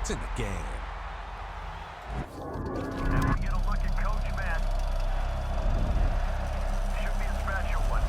It's in the game. And we get a look at Coach Matt. Should be a special one.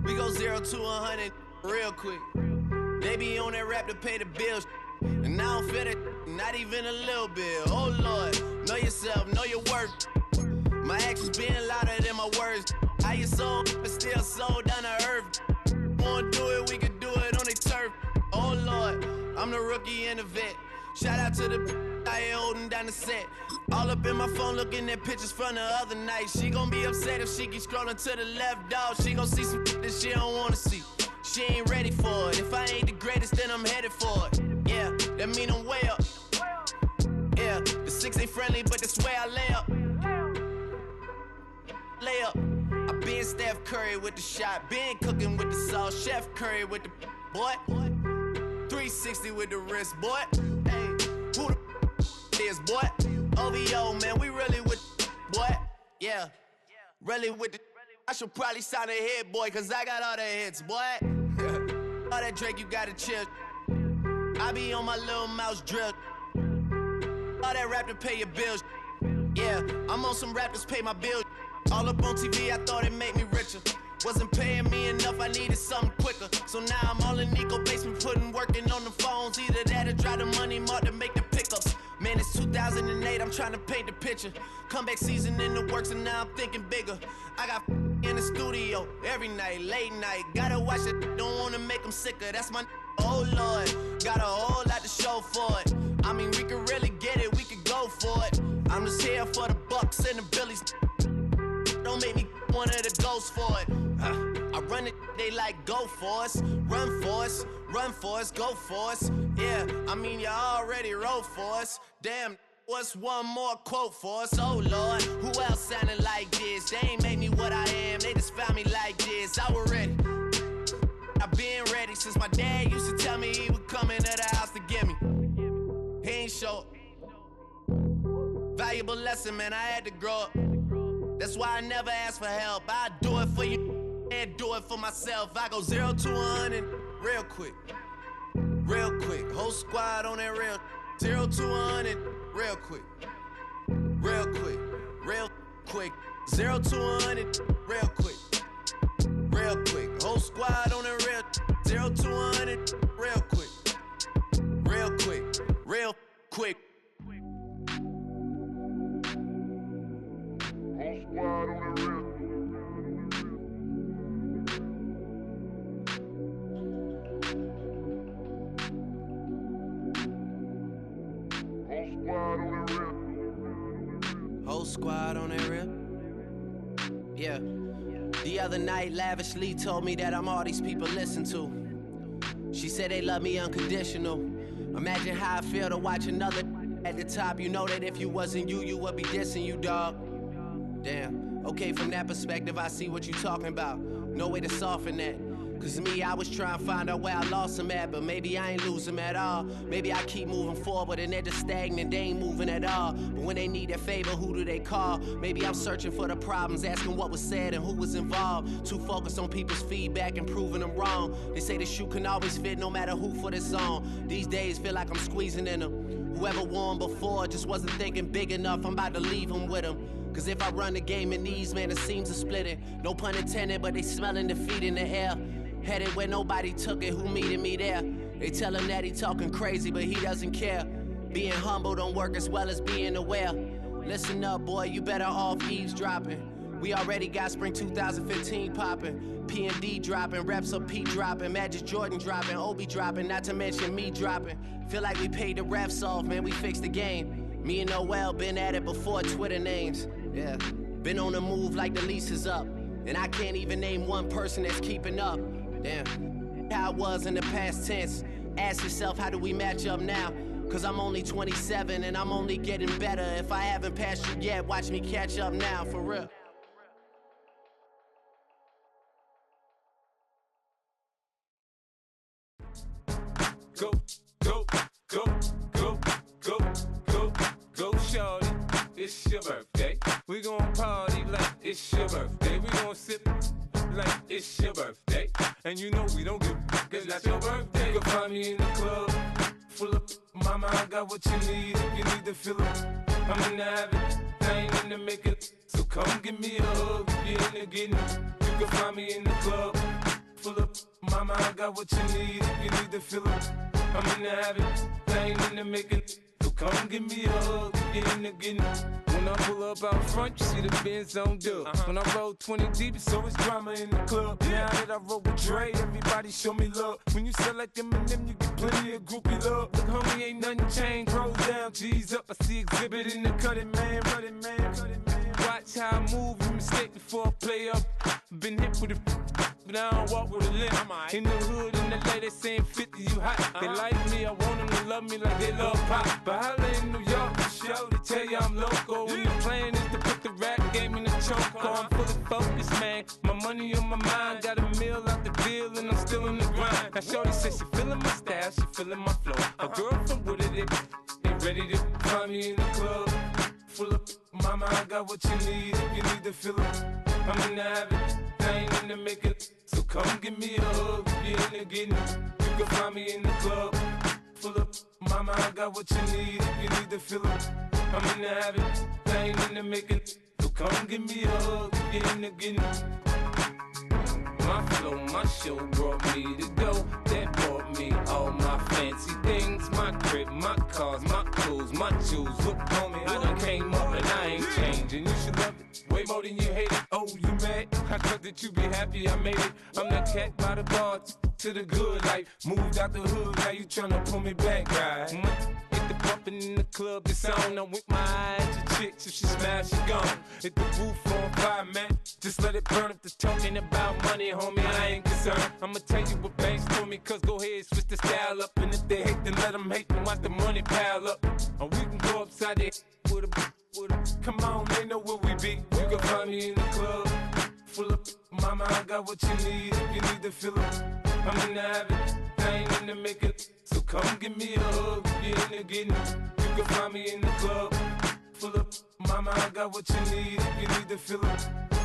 We go 0 to 100 real quick. They be on that rap to pay the bills, and I don't feel it, not even a little bit. Oh Lord, know yourself, know your worth. My actions being louder than my words. How you sold, but still sold down to earth. Wanna do it, we can do it on the turf. Oh Lord, I'm the rookie and the vet. Shout out to the I ain't holding down the set. All up in my phone looking at pictures from the other night. She gon' be upset if she keep scrolling to the left, dog. She gon' see some that she don't wanna see. She ain't ready for it. If I ain't the greatest, then I'm headed for it. Yeah, that mean I'm way up. Yeah, the 6 ain't friendly, but that's where I lay up. Lay up. I been Steph Curry with the shot. Been cooking with the sauce. Chef Curry with the boy. 360 with the wrist, boy. Hey, who the is, boy? OVO, man, we really with boy. Yeah, really with the. I should probably sign a hit, boy, cause I got all the hits, boy. All that Drake, you gotta chill. I be on my little mouse drill. All that rap to pay your bills. Yeah, I'm on some rappers pay my bills. All up on TV, I thought it made me richer. Wasn't paying me enough, I needed something quicker. So now I'm all in Nico basement, working on the phones. Either that or try the money mark to make the pickups. Man, it's 2008, I'm trying to paint the picture. Comeback season in the works and now I'm thinking bigger. I got in the studio every night, late night. Gotta watch it, don't wanna make them sicker. That's my oh Lord, got a whole lot to show for it. I mean, we could really get it, we could go for it. I'm just here for the Bucks and the Billies. Don't make me one of the ghosts for it. I run it, they like go for us. Run for us, run for us, go for us. Yeah, I mean you already wrote for us. Damn, what's one more quote for us? Oh Lord, who else sounded like this? They ain't made me what I am, they just found me like this. I was ready, I've been ready since my dad used to tell me he would come into the house to get me. He ain't show up. Valuable lesson, man, I had to grow up. That's why I never ask for help. I do it for you and do it for myself. I go 0 to 100 real quick. Real quick. Whole squad on that real. 0 to 100 real quick. Real quick. Real quick. 0 to 100 real quick. Real quick. Whole squad on that real. 0 to 100 real quick. Real quick. Real quick. Squad on the real. Whole squad on that real. Yeah. The other night, lavishly told me that I'm all these people listen to. She said they love me unconditional. Imagine how I feel to watch another at the top. You know that if you wasn't you, you would be dissing you, dog. Damn. Okay, from that perspective, I see what you talking about. No way to soften that. Cause me, I was trying to find out where I lost them at, but maybe I ain't lose them at all. Maybe I keep moving forward and they're just stagnant, they ain't moving at all. But when they need their favor, who do they call? Maybe I'm searching for the problems, asking what was said and who was involved. Too focused on people's feedback and proving them wrong. They say the shoe can always fit no matter who for this song. These days feel like I'm squeezing in them. Whoever won before just wasn't thinking big enough, I'm about to leave them with them. Cause if I run the game in these, man, the seams are splitting. No pun intended, but they smelling defeat in the air. Headed where nobody took it, who meeted me there? They tell him that he talking crazy, but he doesn't care. Being humble don't work as well as being aware. Listen up, boy, you better off eavesdropping. We already got spring 2015 popping. P&D dropping, reps of P dropping, Magic Jordan dropping, Obi dropping, not to mention me dropping. Feel like we paid the refs off, man, we fixed the game. Me and Noel been at it before Twitter names. Yeah, been on the move like the lease is up. And I can't even name one person that's keeping up. Damn, how I was in the past tense. Ask yourself, how do we match up now? Cause I'm only 27 and I'm only getting better. If I haven't passed you yet, watch me catch up now, for real. Go, go, go, go, go, go, go, shorty. It's your birthday. We gon' party like it's your birthday. We gon' sip like it's your birthday. And you know we don't give cause that's your birthday. You can find me in the club, full of mama, I got what you need. If you need to fill up, I'm in the habit, I ain't in the making. So come give me a hug, if you're in the getting. You can find me in the club, full of mama, I got what you need. If you need to fill up, I'm in the habit, I ain't in the making. So come give me a hug, if you're in the getting. When I pull up out front, you see the Benz on dub. When I roll 20 deep, it's always drama in the club. Now that I roll with Dre, everybody show me love. When you sell like Eminem, you get plenty of groupie love. Look, homie, ain't nothing changed. Rolls down, G's up. I see exhibit in the cutting, man. Running, man. Watch how I move, you mistake before I play up. Been hit with a but I don't walk with a limp. In the hood, in the lady saying 50, you hot. They like me, I want them to love me like they love pop. But holla in New York, show they tell you I'm local. And the plan is to put the rap game in the choke. I'm fully focused, man. My money on my mind, got a meal out the deal, and I'm still in the grind. Now shorty says she feeling my style, she feeling my flow. A girl from Wooded, they ready to find me in the club. Full of mama, I got what you need. If you need to fill up, I'm in the habit, I ain't in the making. So come give me a hug, if you're in the getting. You can find me in the club, full of mama, I got what you need. If you need to fill up, I'm in the habit, I ain't in the making. So come give me a hug, if you're in the getting. My flow, my show brought me to go. That brought me all my fancy things. My crib, my cars, my clothes, my jewels. Look, homie, I done came up and I ain't changing. You should love it way more than you hate it. Oh, you mad? I thought that you be happy I made it. I'm that cat by the bar to the good life. Moved out the hood, now you tryna pull me back, right? Hit the bumpin' in the club, it's on. I'm with my eyes to chicks, if she smash, she gone. Hit the roof on fire, man. Just let it burn if the talking about money, homie, I ain't concerned. I'ma tell you what banks told me, cause go ahead, switch the style up. And if they hate, then let them hate, then watch the money pile up. Or we can go upside there with a come on, they know where we be. You can find me in the club, full of mama, I got what you need. If you need to fill up, I'm in the habit, I ain't in the making. So come give me a hug, if you're in the getting. You can find me in the club, full of mama, I got what you need. If you need to fill up,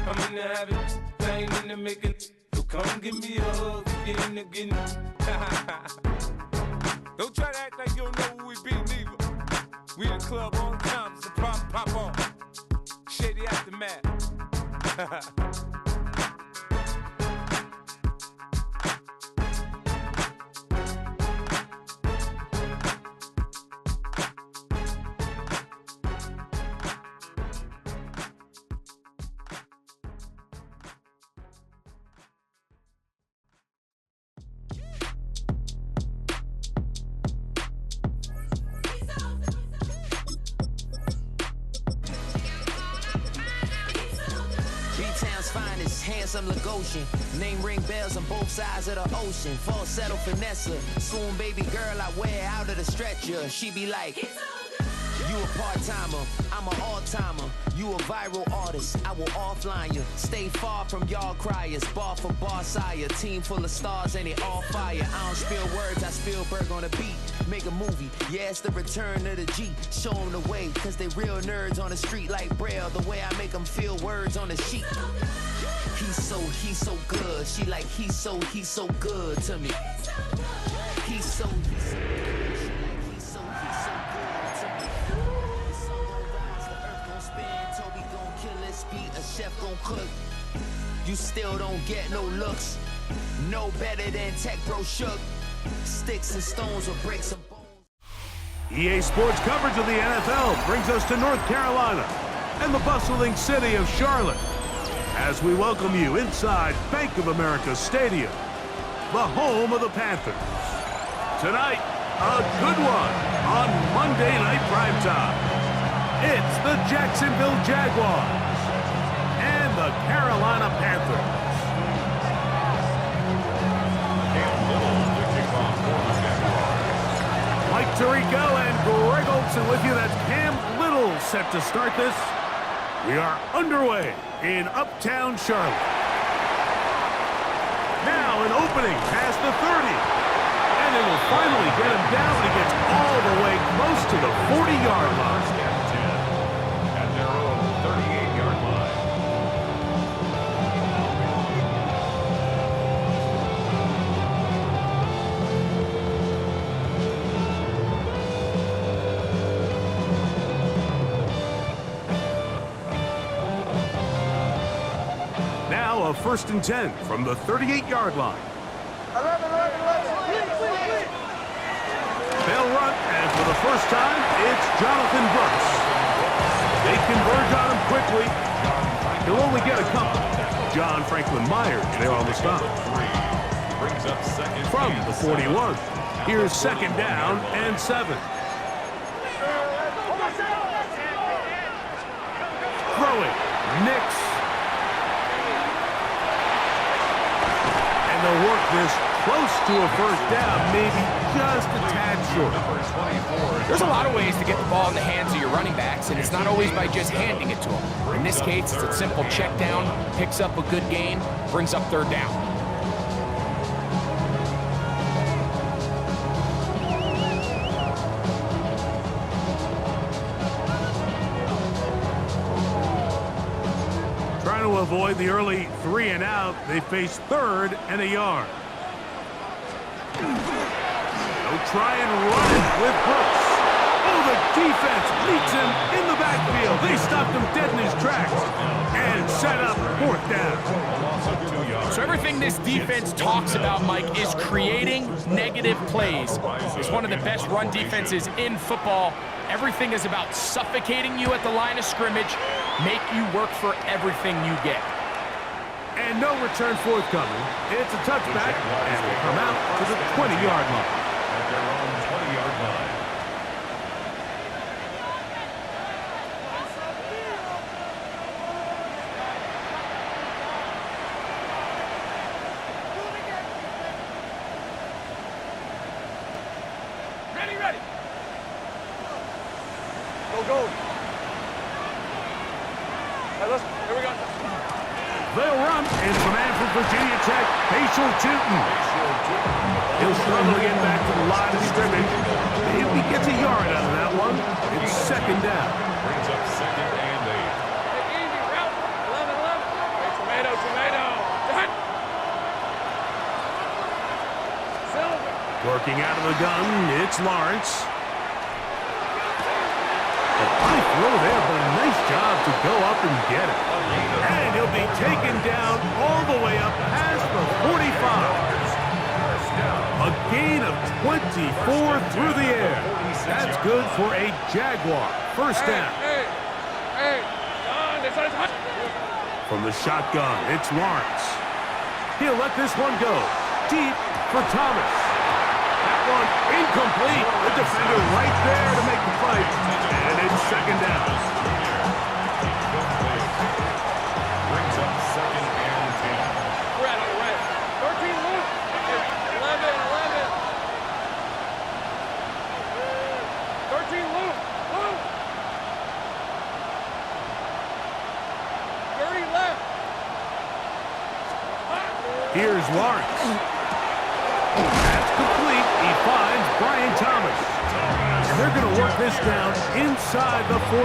I'm in the habit, I ain't in the making. So come give me a hug, if you're in the getting. Don't try to act like you don't know who we be, neither. We in the club all the time, it's a problem, pop on. Shady Aftermath. finest, handsome Lagosian. Name ring bells on both sides of the ocean. Falsetto finesse, soon baby girl I wear out of the stretcher. She be like, you a part-timer, I'm an all-timer. You a viral artist, I will offline you. Stay far from y'all criers, bar for bar sire. Team full of stars and it all fire. I don't spill words, I Spielberg on a beat. Make a movie, yeah, it's the return of the G. Show them the way, cause they real nerds on the street like Braille. The way I make them feel words on the sheet. He's so good. She like, he's so good to me. He's so good. A chef gon' cook. You still don't get no looks. No better than Tech Bro Shook. Sticks and stones or bricks and bones. EA Sports coverage of the NFL brings us to North Carolina and the bustling city of Charlotte as we welcome you inside Bank of America Stadium, the home of the Panthers. Tonight, a good one on Monday Night Primetime. It's the Jacksonville Jaguars and the Carolina Panthers. Mike Tirico and Greg Olson with you. That's Cam Little set to start this. We are underway in Uptown Charlotte. Now an opening past the 30. And it will finally get him down when he gets all the way close to the 40-yard line. At their own 38-yard line. Now a 1st and 10 from the 38-yard line. 11. They'll run, and for the first time, it's Jonathan Brooks. They converge on him quickly. He'll only get a couple. John Franklin Myers there on the stop. From the 41, here's 2nd down and 7. Throwing, Nix. And they'll work this close to a 1st down, maybe just a tad short. There's a lot of ways to get the ball in the hands of your running backs, and it's not always by just handing it to them. In this case, it's a simple check down, picks up a good gain, brings up 3rd down. Trying to avoid the early 3 and out, they face 3rd and a yard. They'll try and run it with Brooks. Oh, the defense meets him in the backfield. They stopped him dead in his tracks and set up 4th down. So everything this defense talks about, Mike, is creating negative plays. It's one of the best run defenses in football. Everything is about suffocating you at the line of scrimmage, make you work for everything you get. And no return forthcoming. It's a touchback, and will come out to the 20-yard line. At their own 20-yard line. Ready. Go. Hey, listen, here we go. They'll run, and it's the man from Virginia Tech, Facial Tootin. He'll struggle to get back to the line of scrimmage. If he gets a yard out of that one, it's 2nd down. Brings up 2nd and 8. Easy, route. 11. Hey, tomato. Done. Silver. Working out of the gun, it's Lawrence. A high throw there, but a nice job to go up and get it. And he'll be taken down all the way up past the 45. A gain of 24 through the air. That's good for a Jaguar. 1st down. Hey. From the shotgun, it's Lawrence. He'll let this one go. Deep for Thomas. That one incomplete. The defender right there to make the fight. And it's 2nd down. Brings up 2nd Here's Lawrence. That's complete. He finds Brian Thomas. And they're going to work this down inside the 45.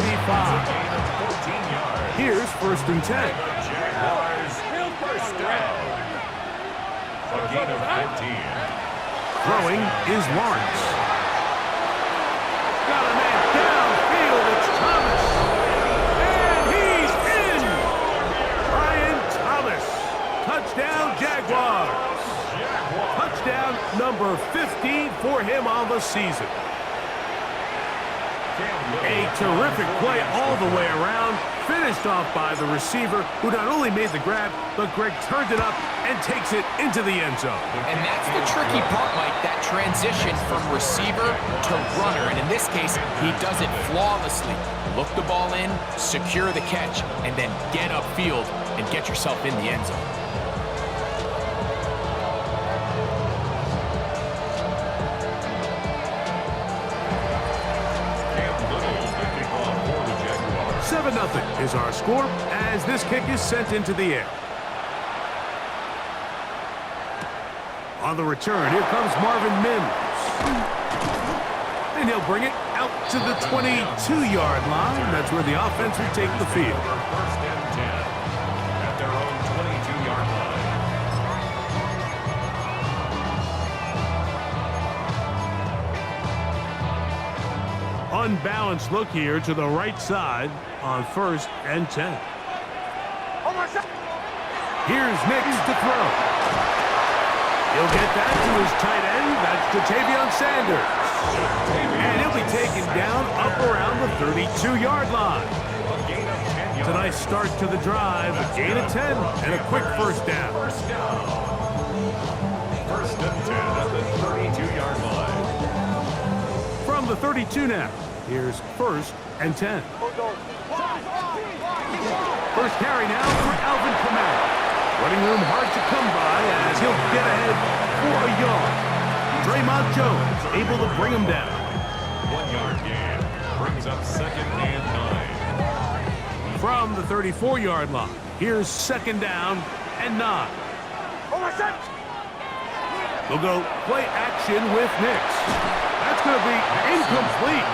Here's 1st and 10. Jaguars first down. A gain of 15. Throwing is Lawrence. Got a man downfield. It's Thomas. And he's in. Brian Thomas. Touchdown, Jaguars. Touchdown number 15 for him on the season. A terrific play all the way around, finished off by the receiver, who not only made the grab, but Greg turned it up and takes it into the end zone. And that's the tricky part, Mike, that transition from receiver to runner. And in this case, he does it flawlessly. Look the ball in, secure the catch, and then get upfield and get yourself in the end zone. Seven 7-0 is our score as this kick is sent into the air. On the return, here comes Marvin Mims. And he'll bring it out to the 22-yard line. That's where the offense will take the field. 1st and 10 at their own 22-yard line. Unbalanced look here to the right side on 1st and 10. Here's Nix to throw. He'll get that to his tight end. That's Ja'Tavion Sanders. And he'll be taken down up around the 32-yard line. It's a nice start to the drive. A gain of 10 and a quick 1st down. 1st and 10 at the 32-yard line. From the 32 now, here's 1st and 10. First carry now for Alvin Kamara. Running room hard to come by as he'll get ahead for a yard. Draymond Jones able to bring him down. 1-yard gain brings up 2nd and 9. From the 34-yard line, here's 2nd down and 9. They'll go play action with Nix. That's going to be incomplete.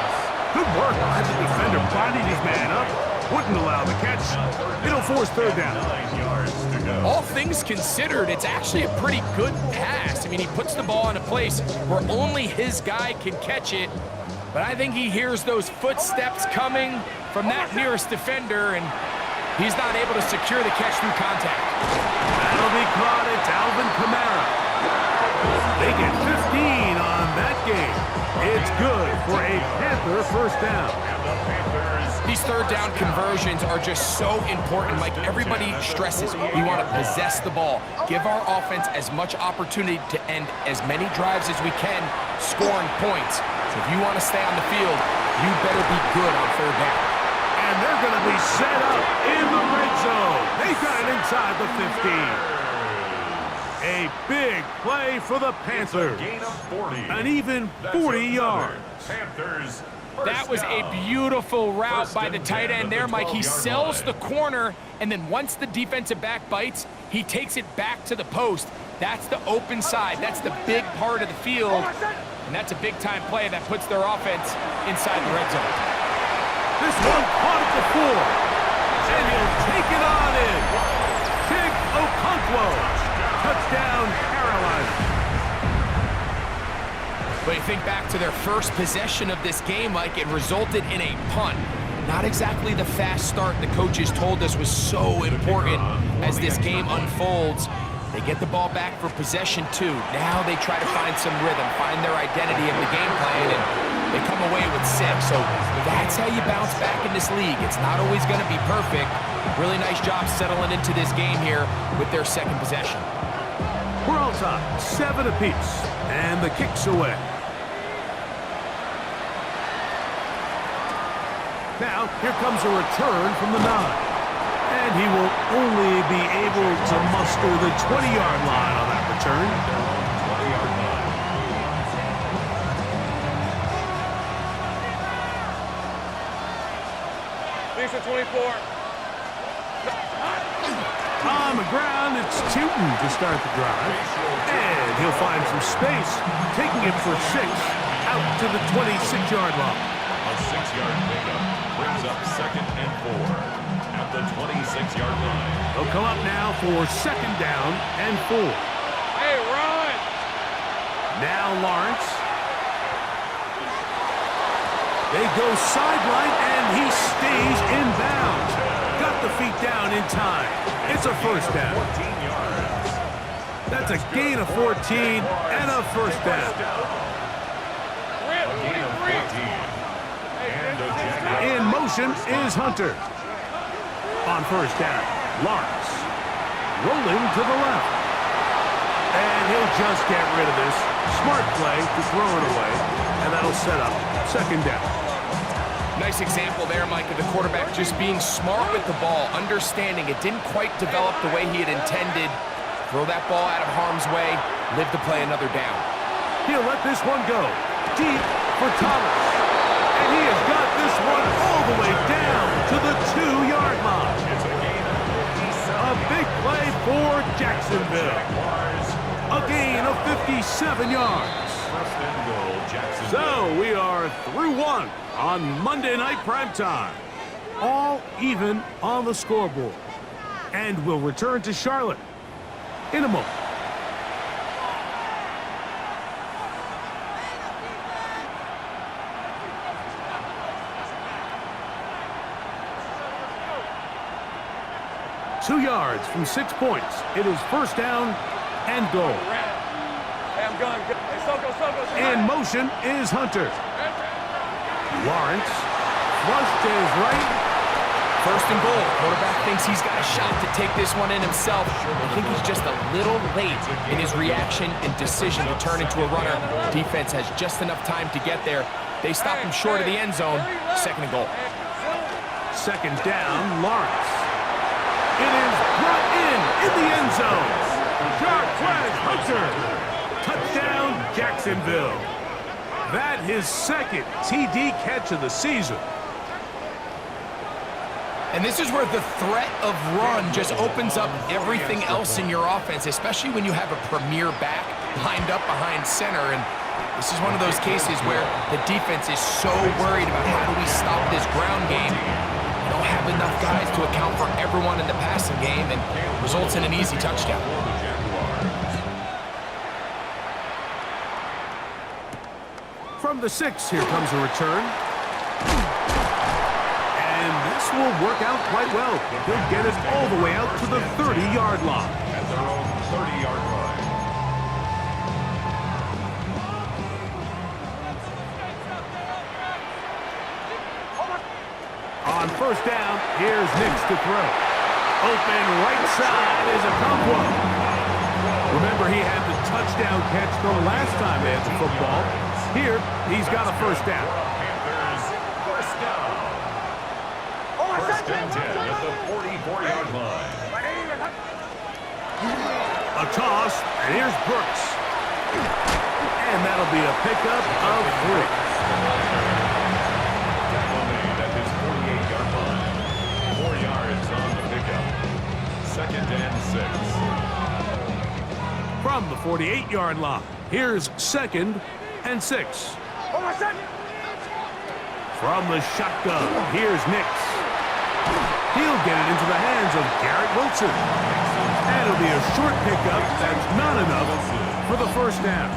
Good work as the defender bodied his man up. Wouldn't allow the catch. It'll force 3rd down. 9 yards to go. All things considered, it's actually a pretty good pass. I mean, he puts the ball in a place where only his guy can catch it. But I think he hears those footsteps coming from that nearest defender, and he's not able to secure the catch through contact. That'll be caught. It's Alvin Kamara. They get 15 on that game. It's good for a Panther 1st down. These 3rd down conversions are just so important. Like everybody stresses, we want to possess the ball, give our offense as much opportunity to end as many drives as we can, scoring points. So if you want to stay on the field, you better be good on 3rd down. And they're going to be set up in the red zone. They got it inside the 15. A big play for the Panthers. Gain of 40. An even 40 yards. Panthers. That was a beautiful route by the tight end there, Mike. He sells the corner, and then once the defensive back bites, he takes it back to the post. That's the open side. That's the big part of the field, and that's a big-time play that puts their offense inside the red zone. This one caught at the 4, and he'll take it on in. Big Okonkwo. Touchdown, Carolina. But you think back to their first possession of this game, Mike, it resulted in a punt. Not exactly the fast start the coaches told us was so important as this game unfolds. They get the ball back for possession 2. Now they try to find some rhythm, find their identity of the game plan, and they come away with 6. So that's how you bounce back in this league. It's not always going to be perfect. Really nice job settling into this game here with their 2nd possession. We're all tied, 7 apiece, and the kick's away. Now, here comes a return from the 9. And he will only be able to muster the 20-yard line on that return. 20-yard line. Leaves at 24. On the ground, it's Tootin to start the drive. And he'll find some space, taking it for 6 out to the 26-yard line. A 6-yard pickup brings up 2nd and 4 at the 26-yard line. He'll come up now for 2nd down and 4. Hey, run! Now Lawrence. They go sideline, and he stays in bounds. Got the feet down in time. It's a first down. 14 yards. That's a gain of 14 and a first down. Rip, A gain of 14. And a Jaguars. In motion is Hunter. On first down, Lawrence. Rolling to the left. And he'll just get rid of this. Smart play to throw it away. And that'll set up 2nd down. Nice example there, Mike, of the quarterback just being smart with the ball, understanding it didn't quite develop the way he had intended. Throw that ball out of harm's way, live to play another down. He'll let this one go. Deep for Thomas. And he has got this one all the way down to the 2-yard line. It's a gain of 57. A big play for Jacksonville. A gain of 57 yards. First and goal, Jacksonville. So we are through 1 on Monday Night Primetime. All even on the scoreboard. And we'll return to Charlotte in a moment. Two yards from 6 points. It is first down and goal. Hey, I'm going. Hey, Soko. In motion is Hunter. Lawrence. Flush to his right. First and goal. Quarterback thinks he's got a shot to take this one in himself. I think he's just a little late in his reaction and decision to turn into a runner. Defense has just enough time to get there. They stop him short of the end zone. 2nd and goal. 2nd down, Lawrence. It is brought in the end zone. Jarquez Hunter. Touchdown, Jacksonville. That his 2nd TD catch of the season. And this is where the threat of run just opens up everything else in your offense, especially when you have a premier back lined up behind center. And this is one of those cases where the defense is so worried about how do we stop this ground game. They don't have enough guys to account for everyone in the passing game, and results in an easy touchdown. From the 6, here comes a return. And this will work out quite well. He'll get it all the way out to the 30-yard line. At their own 30-yard line. On first down, here's Nix to throw. Open right side is a Okonkwo. Remember, he had the touchdown catch the last time they had the football. Here, he's got a first down. Panthers, first down. First and 10 at the 44-yard line. A toss, and here's Brooks. And that'll be a pickup of 3. Tackle made at his 48-yard line. 4 yards on the pickup. 2nd and 6. From the 48-yard line, here's 2nd and 6. From the shotgun, here's Nix. He'll get it into the hands of Garrett Wilson. And it'll be a short pickup that's not enough for the first down.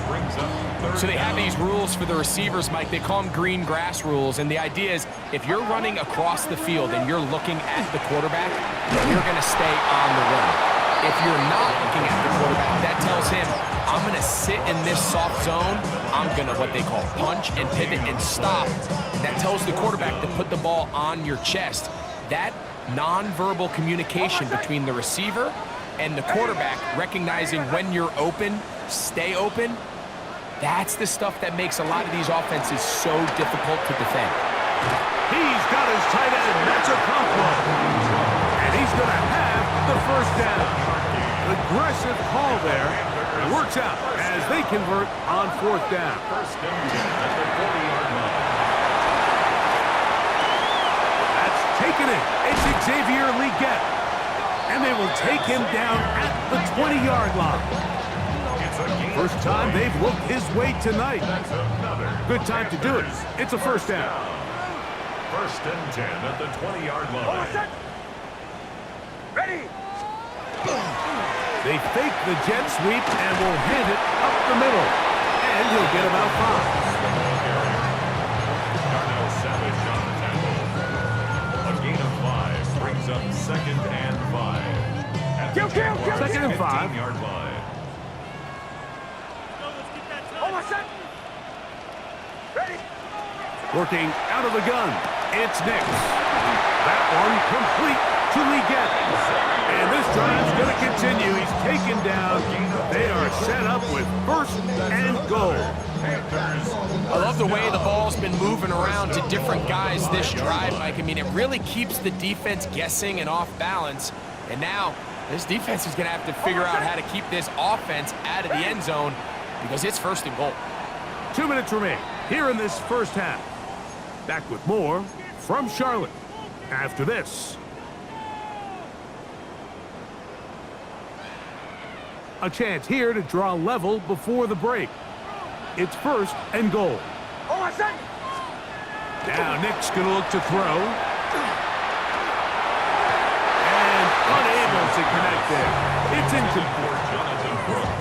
Brings up third So they have down. these rules for the receivers, Mike. They call them green grass rules. And the idea is if you're running across the field and you're looking at the quarterback, you're going to stay on the run. If you're not looking at the quarterback, that tells him, I'm going to sit in this soft zone. I'm going to what they call punch and pivot and stop. That tells the quarterback to put the ball on your chest. That nonverbal communication between the receiver and the quarterback, recognizing when you're open, stay open, that's the stuff that makes a lot of these offenses so difficult to defend. He's got his tight end, that's Okonkwo. And he's going to have the first down. An aggressive call there. It works out as they convert on 4th down. First and 10 at the 40-yard line. That's taken it. It's Xavier Legette. and they will take him down at the 20-yard line. First time they've looked his way tonight. Good time to do it. It's a first down. First and 10 at the 20-yard line. Ready. They fake the jet sweep and will hit it up the middle. And he'll get about 5. Darnell Savage on the tackle. A gain of 5 brings up second and 5. At the Jaguars' Second and 5. 15-yard line. Ready. Working out of the gun, it's Nix. That one complete to Legette. And this drive's going to continue. He's taken down. They are set up with first and goal. I love the way the ball's been moving around to different guys this drive, Mike. I mean, it really keeps the defense guessing and off balance. And now this defense is going to have to figure out how to keep this offense out of the end zone because it's first and goal. 2 minutes remain here in this first half. Back with more from Charlotte after this. A chance here to draw level before the break. It's first and goal. Now Nick's going to look to throw. And unable to connect there. It's incomplete.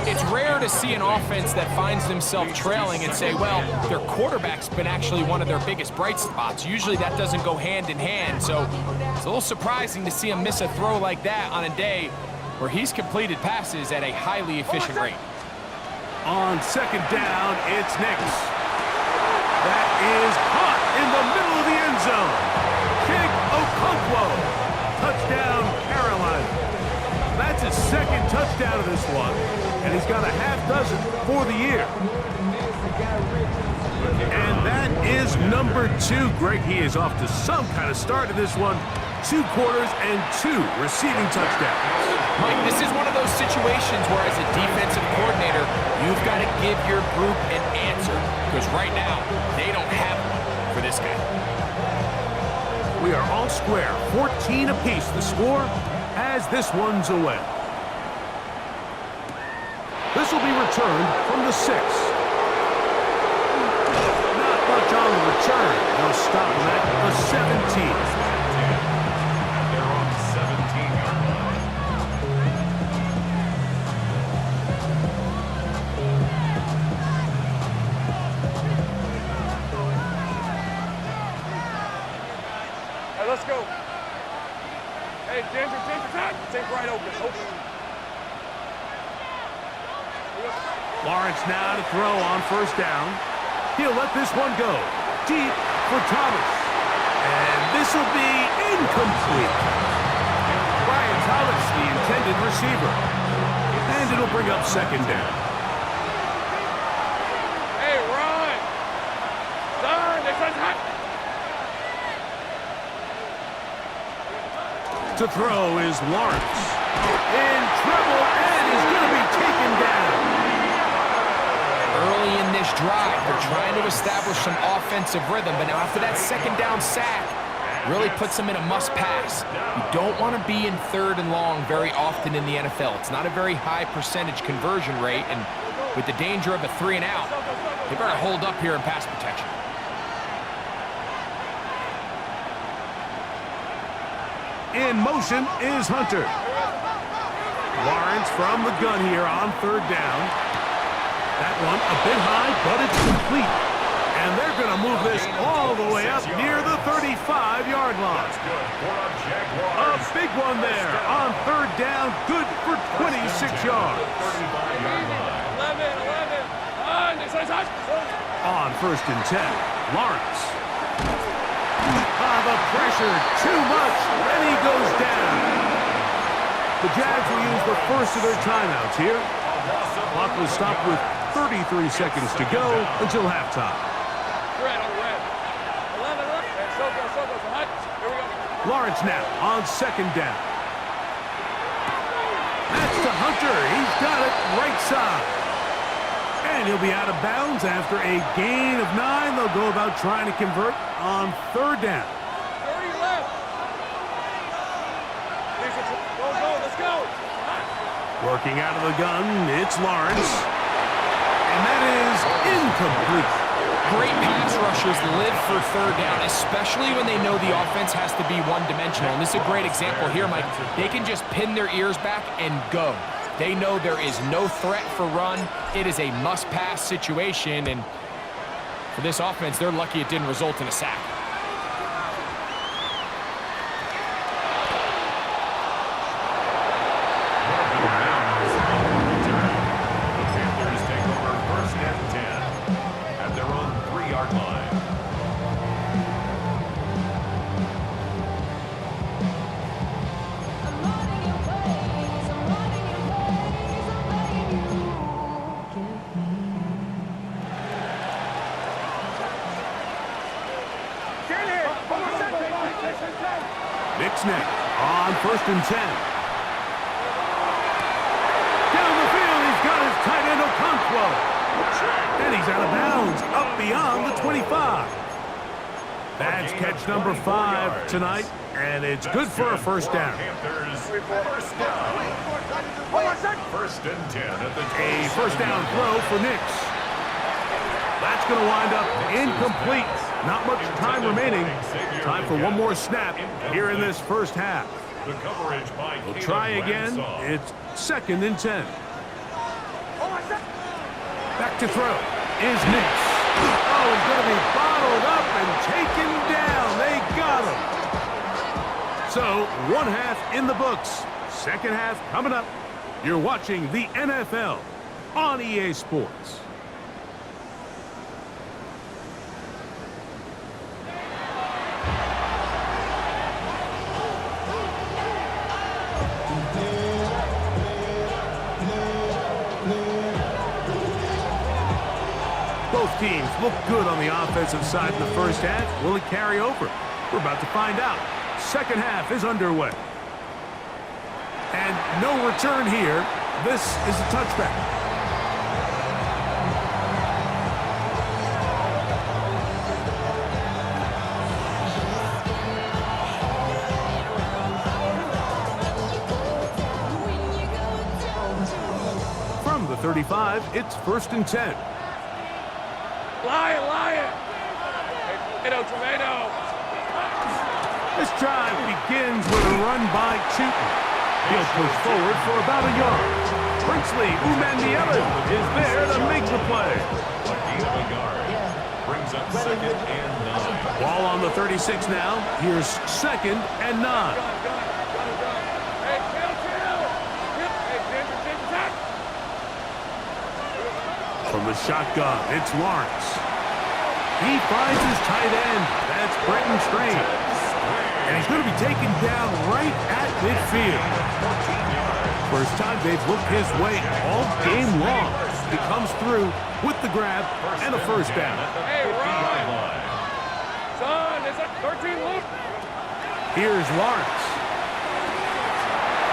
It's rare to see an offense that finds themselves trailing and say, well, their quarterback's been actually one of their biggest bright spots. Usually that doesn't go hand in hand, so it's a little surprising to see him miss a throw like that on a day where he's completed passes at a highly efficient rate. On second down, it's Nix. That is caught in the middle of the end zone. King Okonkwo. Touchdown, Carolina. That's his second touchdown of this one, and he's got a half dozen for the year. And that is number 2. Greg, he is off to some kind of start in this one. 2 quarters and 2 receiving touchdowns. Mike, this is one of those situations where as a defensive coordinator, you've got to give your group an answer, because right now, they don't have one for this guy. We are all square, 14 apiece the score as this one's away. This will be returned from the 6. Not much on the return. They'll stop him at the 17. They're on the 17-yard line. Hey, let's go. Hey, Ginger, time. Take right open. Lawrence now to throw on first down. He'll let this one go. Deep for Thomas. And this will be incomplete. Brian Thomas, the intended receiver. And it'll bring up second down. Hey, run. Son, this one's hot. To throw is Lawrence. In trouble, and he's going to be taken down. Early in this drive, they're trying to establish some offensive rhythm, but now after that second down sack, really puts them in a must-pass. You don't want to be in third and long very often in the NFL. It's not a very high percentage conversion rate, and with the danger of a 3 and out, they better hold up here in pass protection. In motion is Hunter. Lawrence from the gun here on third down. That one a bit high, but it's complete. And they're going to move this all the way up near the 35-yard line. A big one there on third down, good for 26 yards. 11. On first and 10, Lawrence. The pressure, too much, and he goes down. The Jags will use the first of their timeouts here. Clock was stopped with 33 seconds to go until halftime. Red. 11. Hot. Here we go. Lawrence now on second down. That's to Hunter. He's got it right side. And he'll be out of bounds after a gain of 9. They'll go about trying to convert on third down. 30 left. Go, let's go. Working out of the gun, it's Lawrence. And that is incomplete. Great pass rushers live for third down, especially when they know the offense has to be one-dimensional. And this is a great example here, Mike. They can just pin their ears back and go. They know there is no threat for run. It is a must-pass situation, and for this offense, they're lucky it didn't result in a sack. Panthers take over 1st and 10 at their own 3-yard line. Nick's net on 1st and 10. Down the field, he's got his tight end Okonkwo. And he's out of bounds, up beyond the 25. That's catch number 5 tonight, and it's good for a first down. Panthers, first down. 1st and 10 at the A first down throw for Nix. That's going to wind up incomplete. Not much time remaining. Time for one more snap here in this first half. The coverage by We'll try again. It's 2nd and 10. Back to throw is Nix. Oh, he's going to be bottled up and taken down. They got him. So, one half in the books. Second half coming up. You're watching the NFL on EA Sports. Both teams look good on the offensive side in the first half. Will it carry over? We're about to find out. Second half is underway. And no return here. This is a touchback. From the 35, it's 1st and 10. Lion. Tomato. This drive begins with a run by Chutin. He'll push forward for about a yard. Princely Umandiela is there to make the play. A gain of a yard. Brings up 2nd and 9. Ball on the 36 now. Here's 2nd and 9. Hey, chill. Hey, Ginger, From the shotgun, it's Lawrence. He finds his tight end. That's Brenton Strange. And he's going to be taken down right at midfield. First time they've looked his way all game long. He comes through with the grab and a first down. Hey, Ryan. Son, is that 13 Luke? Here's Lawrence.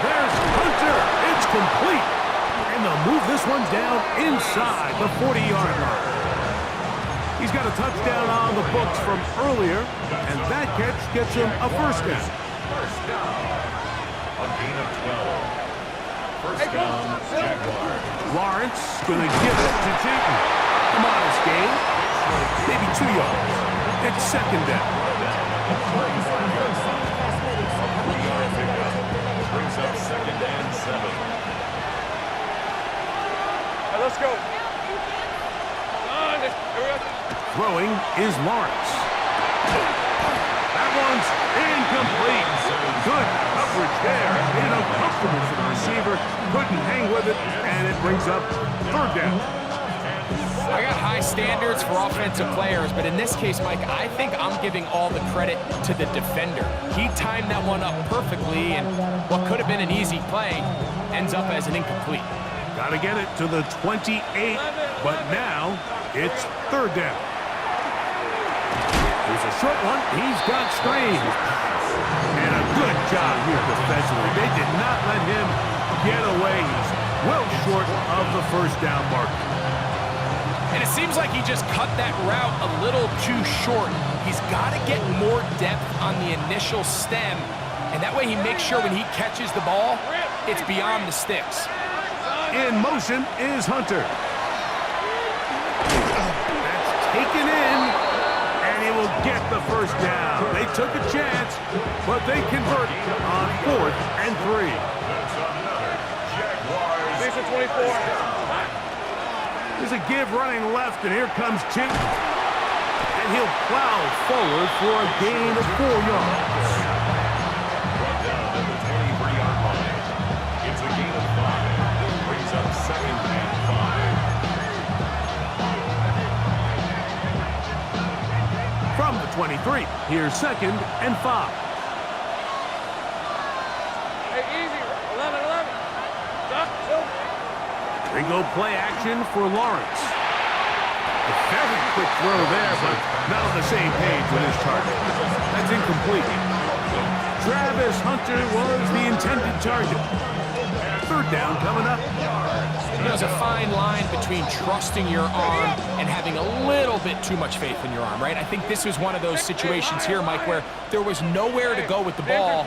There's Hunter. It's complete. And they'll move this one down inside the 40-yard line. He's got a touchdown on the books from earlier, and that catch gets him a first down. First down. A gain of 12. First down, Jaguars. Lawrence going to give it to Chutin. A modest gain, maybe 2 yards. It's 2nd down. 3-yard pickup. Brings up 2nd and 7. Right, let's go. Throwing is Lawrence. That one's incomplete. Good coverage there. And uncomfortable for the receiver. Couldn't hang with it, and it brings up 3rd down. I got high standards for offensive players, but in this case, Mike, I think I'm giving all the credit to the defender. He timed that one up perfectly, and what could have been an easy play ends up as an incomplete. Got to get it to the 28, but now it's 3rd down. There's a short one. He's got Strange. And a good job here defensively. They did not let him get away. He's well short of the first down mark. And it seems like he just cut that route a little too short. He's got to get more depth on the initial stem And that way he makes sure when he catches the ball, it's beyond the sticks. In motion is Hunter. That's taken in, and he will get the first down. They took a chance, but they convert on 4th and 3. Jaguars. 24. There's a give running left, and here comes Chink. And he'll plow forward for a gain of 4 yards. Brought down at the 23-yard line. It's a gain of 5. Brings up 2nd and 5. From the 23, here's 2nd and 5. Hey, easy. 11. Stop. They go play action for Lawrence. A very quick throw there, but not on the same page with his target. That's incomplete. Travis Hunter was the intended target. 3rd down coming up. There's a fine line between trusting your arm and having a little bit too much faith in your arm, right? I think this was one of those situations here, Mike, where there was nowhere to go with the ball.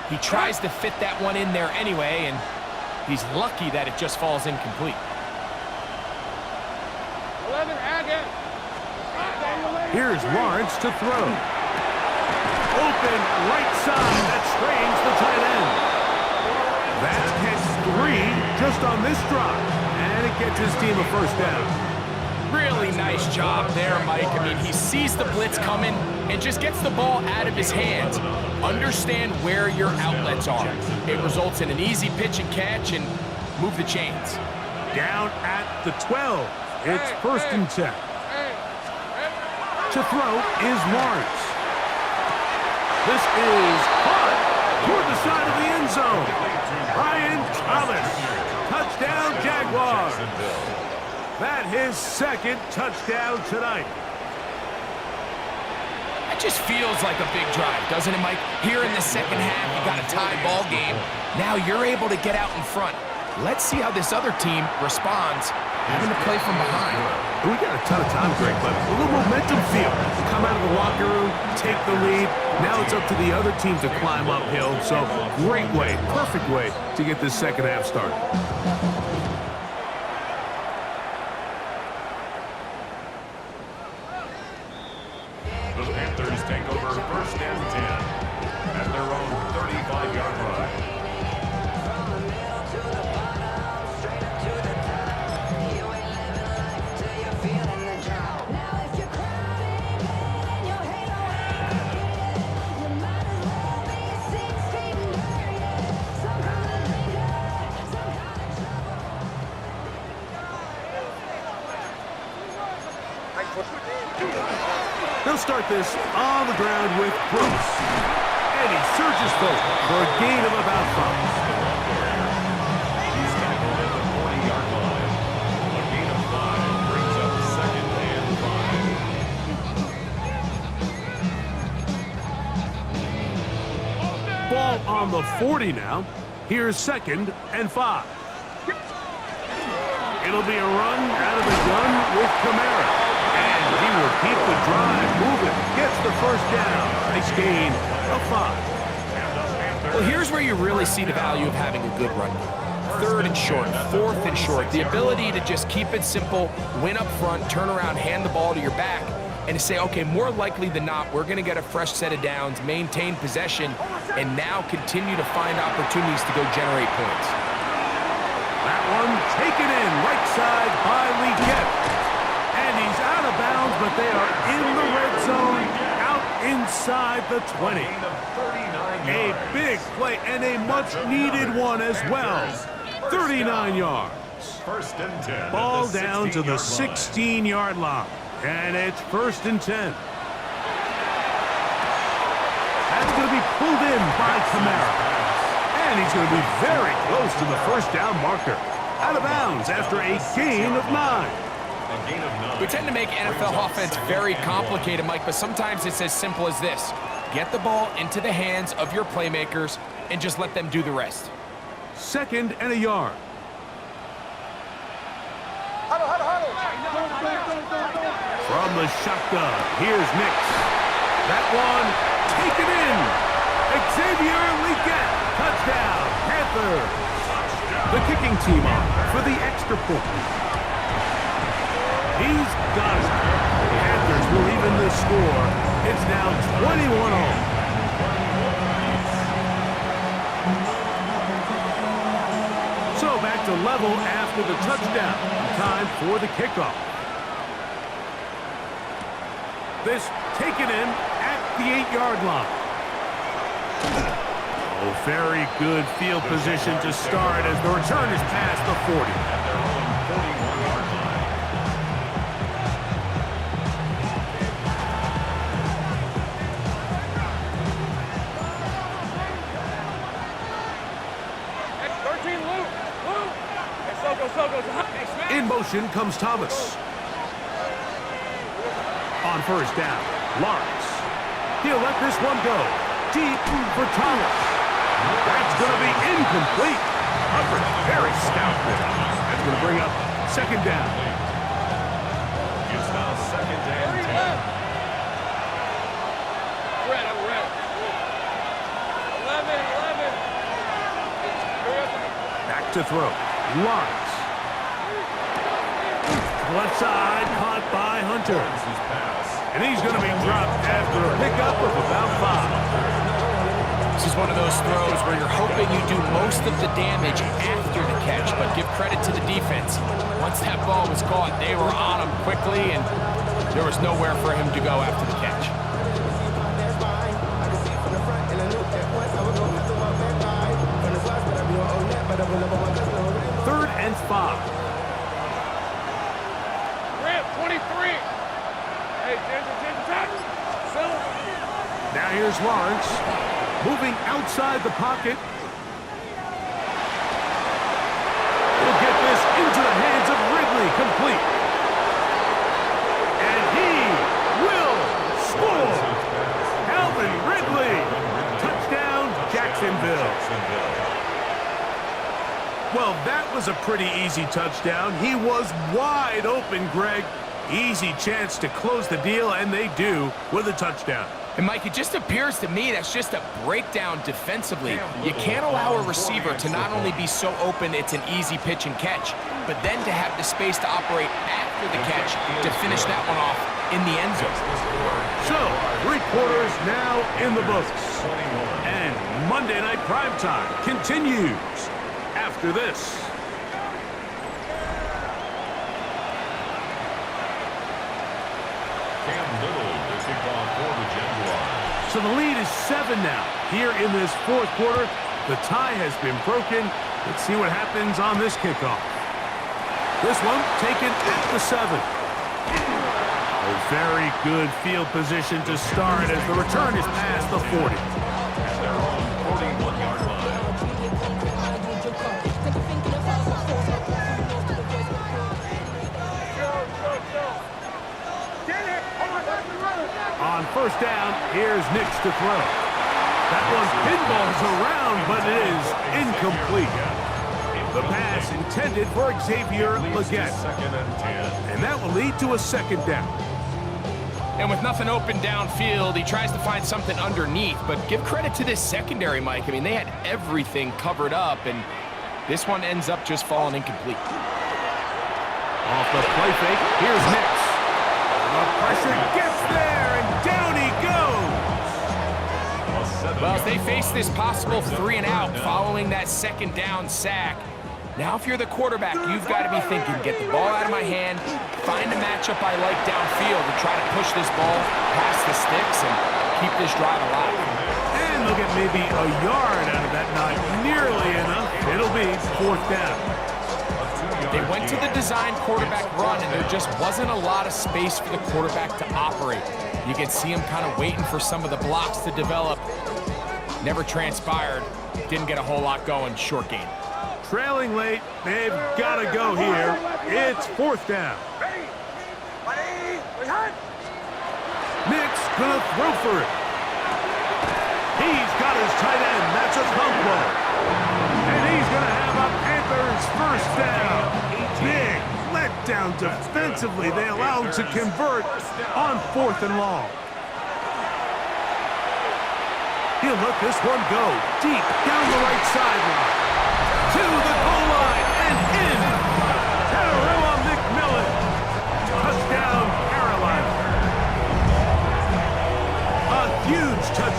He tries to fit that one in there anyway, and he's lucky that it just falls incomplete. 11, again. Here's Lawrence to throw. Open right side. That strains the tight end. That's catch 3 just on this drive. And it gets his team a first down. Really nice job there, Mike. I mean, he sees the blitz coming and just gets the ball out of his hands. Understand where your outlets are. It results in an easy pitch and catch and move the chains. Down at the 12. It's 1st and 10. To throw is Lawrence. This is caught toward the side of the end zone. Brian Thomas. Touchdown, Jaguars. That his 2nd touchdown tonight. It just feels like a big drive, doesn't it, Mike? Here in the second half, you got a tie ball game. Now you're able to get out in front. Let's see how this other team responds, having to play from behind. We got a ton of time, Greg, but a little momentum feel. Come out of the locker room, take the lead. Now it's up to the other team to climb uphill. So great way, perfect way to get this second half started. The Panthers take over 1st and 10 at their own 35-yard line. They'll start this on the ground with Brooks. And he surges forward for a gain of about 5. He's tackled at the 40-yard line. A gain of 5 brings up 2nd and 5. Ball on the 40 now. Here's 2nd and 5. It'll be a run out of the gun with Kamara. And he will keep the drive moving. Gets the first down. Nice gain of 5. Well, here's where you really see the value of having a good run. 3rd and short, 4th and short. The ability to just keep it simple, win up front, turn around, hand the ball to your back, and to say, okay, more likely than not, we're going to get a fresh set of downs, maintain possession, and now continue to find opportunities to go generate points. That one taken in right side by Leggett. And he's out of bounds, but they are in the red zone, out inside the 20. A big play and a much-needed one as well. 39 yards. 1st and 10. Ball down to the 16-yard line. And it's 1st and 10. That's going to be pulled in by Kamara. And he's going to be very close to the first down marker. Out of bounds after a gain of 9. We tend to make NFL offense very complicated, Mike, but sometimes it's as simple as this. Get the ball into the hands of your playmakers and just let them do the rest. 2nd and a yard. From the shotgun, here's Nix. That one taken in. Xavier Lee the kicking team on for the extra point. He's got it. The Panthers will even the score. It's now 21-all. So back to level after the touchdown. Time for the kickoff. This taken in at the 8-yard line. Oh, very good field position to start as the return is past the 40. At their own 41-yard line. Hey, 13, Luke. Luke. Hey, Soko. In motion comes Thomas. On first down, Lawrence. He'll let this one go. Deep for Thomas. That's going to be incomplete. Coverage very stout there. That's going to bring up second down. It's now second and 10. Red. 11. Back to throw. Lawrence. Left side, caught by Hunter. And he's going to be dropped after a pickup of about 5. This is one of those throws where you're hoping you do most of the damage after the catch, but give credit to the defense. Once that ball was caught, they were on him quickly, and there was nowhere for him to go after the catch. Third and 5. Rip, 23. Hey, Ginger, tackle. Silver. Now here's Lawrence. Moving outside the pocket. He'll get this into the hands of Ridley, complete. And he will score. Calvin Ridley. Touchdown, Jacksonville. Well, that was a pretty easy touchdown. He was wide open, Greg. Easy chance to close the deal, and they do with a touchdown. And, Mike, it just appears to me that's just a breakdown defensively. You can't allow a receiver to not only be so open it's an easy pitch and catch, but then to have the space to operate after the catch to finish that one off in the end zone. So, 3 quarters now in the books. And Monday Night Primetime continues after this. So the lead is 7 now. Here in this 4th quarter, the tie has been broken. Let's see what happens on this kickoff. This one taken at the 7. A very good field position to start as the return is past the 40. At their own 41-yard line. On first down, here's Nix to throw. That one pinballs around, but it is incomplete. The pass intended for Xavier Legette. Second and 10. And that will lead to a second down. And with nothing open downfield, he tries to find something underneath, but give credit to this secondary, Mike. I mean, they had everything covered up, and this one ends up just falling incomplete. Off the play fake, here's Nix. The pressure gets there, and down he goes. Well, as they face this possible 3 and out following that second down sack, now if you're the quarterback, you've got to be thinking, get the ball out of my hand, find a matchup I like downfield to try to push this ball past the sticks and keep this drive alive. And they'll get maybe a yard out of that, not nearly enough. It'll be 4th down. They went to the design quarterback run, and there just wasn't a lot of space for the quarterback to operate. You can see him kind of waiting for some of the blocks to develop. Never transpired. Didn't get a whole lot going. Short game. Trailing late, they've got to go here. It's 4th down. Nick's gonna throw for it. He's got his tight end. That's a Conquo. And he's gonna have a Panthers first down. Big letdown defensively. They allow him to convert on 4th and long. He'll let this one go deep down the right sideline to the goal line.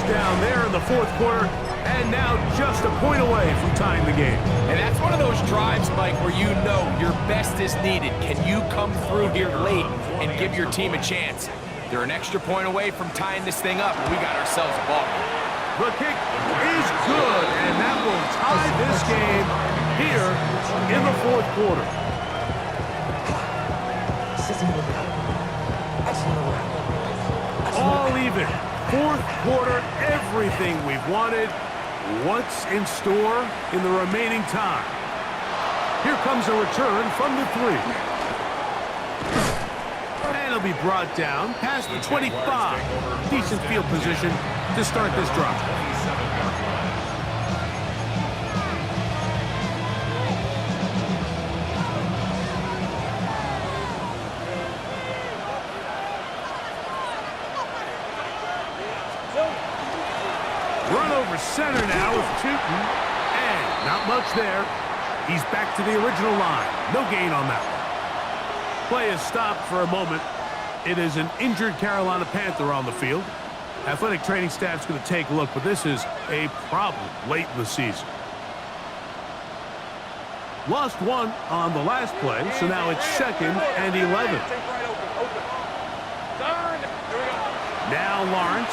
touchdown there in the fourth quarter, and now just a point away from tying the game. And that's one of those drives, Mike, where you know your best is needed. Can you come through here late and give your team a chance? They're an extra point away from tying this thing up, and we got ourselves a ball game. The kick is good, and that will tie this game here in the fourth quarter. All even. Fourth quarter, everything we've wanted. What's in store in the remaining time? Here comes a return from the 3. And it'll be brought down past the 25. Decent field position to start this drive. Run over center now with Tootin, and not much there. He's back to the original line. No gain on that one. Play is stopped for a moment. It is an injured Carolina Panther on the field. Athletic training staff's going to take a look, but this is a problem late in the season. Lost one on the last play, so now it's 2nd and 11. Now Lawrence.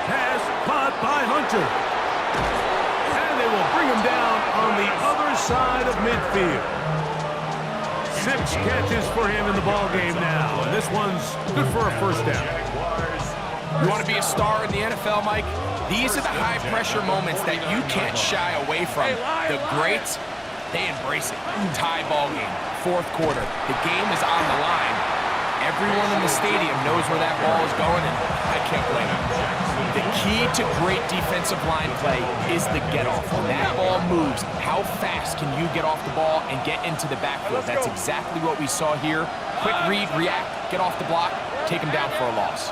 Pass caught by Hunter. And they will bring him down on the other side of midfield. 6 catches for him in the ball game now, and this one's good for a first down. You want to be a star in the NFL, Mike? These are the high-pressure moments that you can't shy away from. The greats, they embrace it. Tie ball game, fourth quarter. The game is on the line. Everyone in the stadium knows where that ball is going, and I can't blame them. The key to great defensive line play is the get-off. When that ball moves, how fast can you get off the ball and get into the backfield? That's exactly what we saw here. Quick read, react, get off the block, take him down for a loss.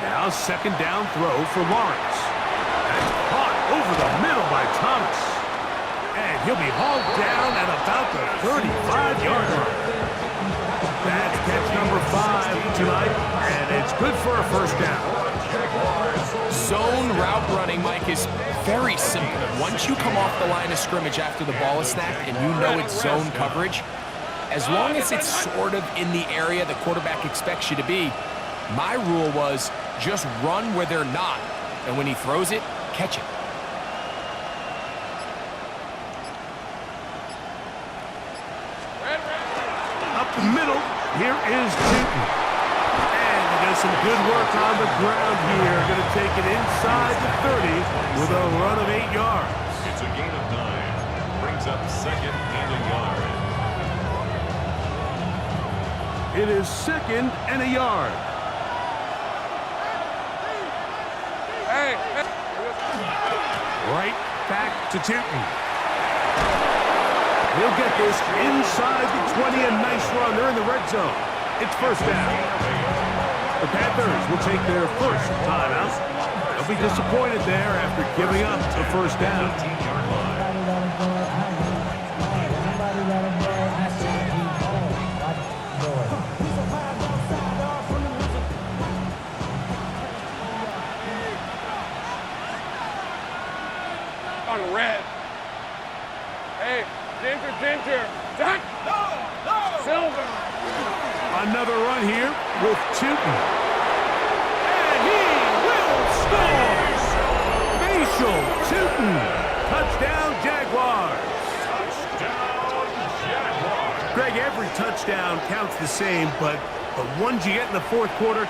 Now 2nd down throw for Lawrence. That's caught over the middle by Thomas. And he'll be hauled down at about the 35-yard line. That's catch number 5 tonight, and it's good for a first down. Zone route running, Mike, is very simple. Once you come off the line of scrimmage after the ball is snapped and you know it's zone coverage, as long as it's sort of in the area the quarterback expects you to be, my rule was just run where they're not, and when he throws it, catch it. Up the middle, here is Tootin. And he does some good work on the ground here. Going to take it inside the 30 with a run of 8 yards. It's a gain of 9. Brings up 2nd and a yard. It is 2nd and a yard. Right back to Tootin. He'll get this inside the 20, a nice run. They're in the red zone. It's first down. The Panthers will take their first timeout. They'll be disappointed there after giving up the first down. On red. Hey, Ginger. Duck. Silver. Another run here with Tootin. And he will score! Facial Tootin. Touchdown, Jaguars. Greg, every touchdown counts the same, but the ones you get in the fourth quarter,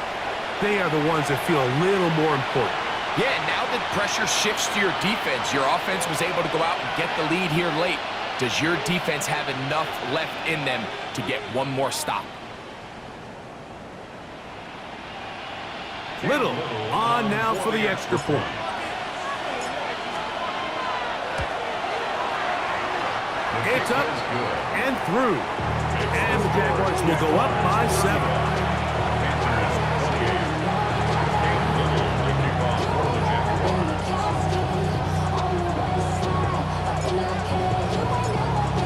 they are the ones that feel a little more important. Yeah, now that pressure shifts to your defense, your offense was able to go out and get the lead here late. Does your defense have enough left in them to get one more stop? Little on now for the extra point. It's up and through. And the Jaguars will go up by 7.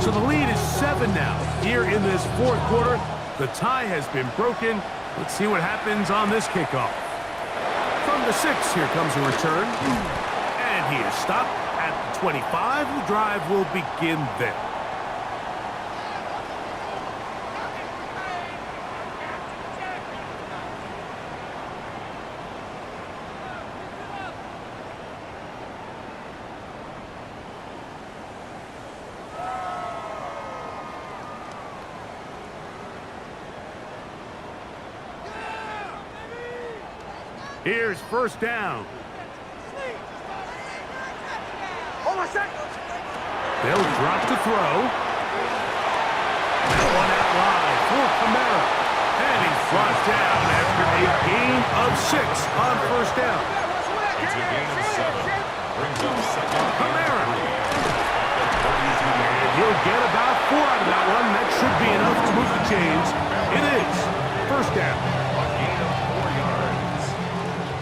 So the lead is 7 now. Here in this fourth quarter, the tie has been broken. Let's see what happens on this kickoff. From the 6, here comes a return. And he is stopped at the 25. The drive will begin there. Here's first down. They'll drop to throw. That one out wide for Kamara. And he's brought down after a gain of 6 on first down. It's a gain of 7. Brings up second. Kamara. And he'll get about 4 out of that one. That should be enough to move the chains. It is first down. A gain of 4 yards.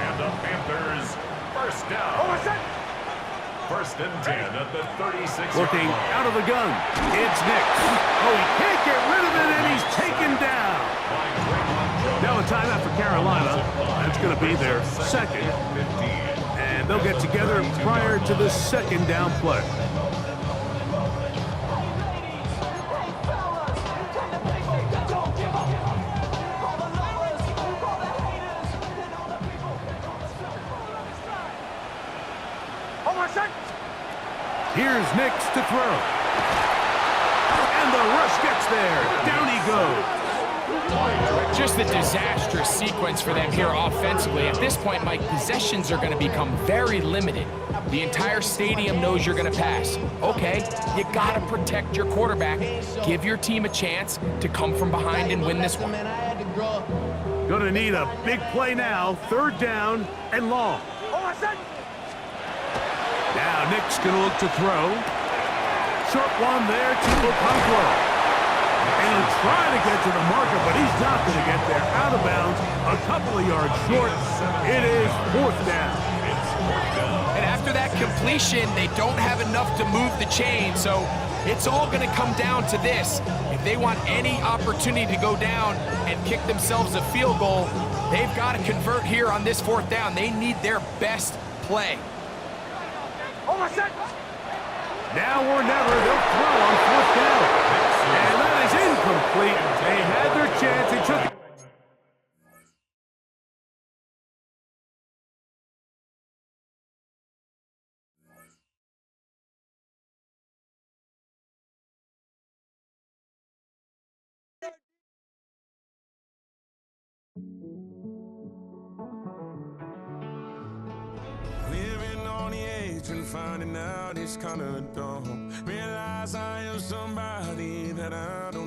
And the Panthers first down. First and 10 at the 36. Working out of the gun. It's Nick. Oh, he can't get rid of it, and he's taken down. Now a timeout for Carolina. That's going to be their second. And they'll get together prior to the second down play. Here's Nix to throw. And the rush gets there. Down he goes. Just a disastrous sequence for them here offensively. At this point, Mike, possessions are going to become very limited. The entire stadium knows you're going to pass. Okay, you got to protect your quarterback. Give your team a chance to come from behind and win this one. Going to need a big play now. Third down and long. Now Nick's going to look to throw. Short one there to Okonkwo. And he'll try to get to the marker, but he's not going to get there. Out of bounds, a couple of yards short. It is fourth down. And after that completion, they don't have enough to move the chain, so it's all going to come down to this. If they want any opportunity to go down and kick themselves a field goal, they've got to convert here on this fourth down. They need their best play. Now or never, they'll throw on fourth down. And that is incomplete. They had their chance. They took it. And finding out it's kind of dumb. Realize I am somebody that I don't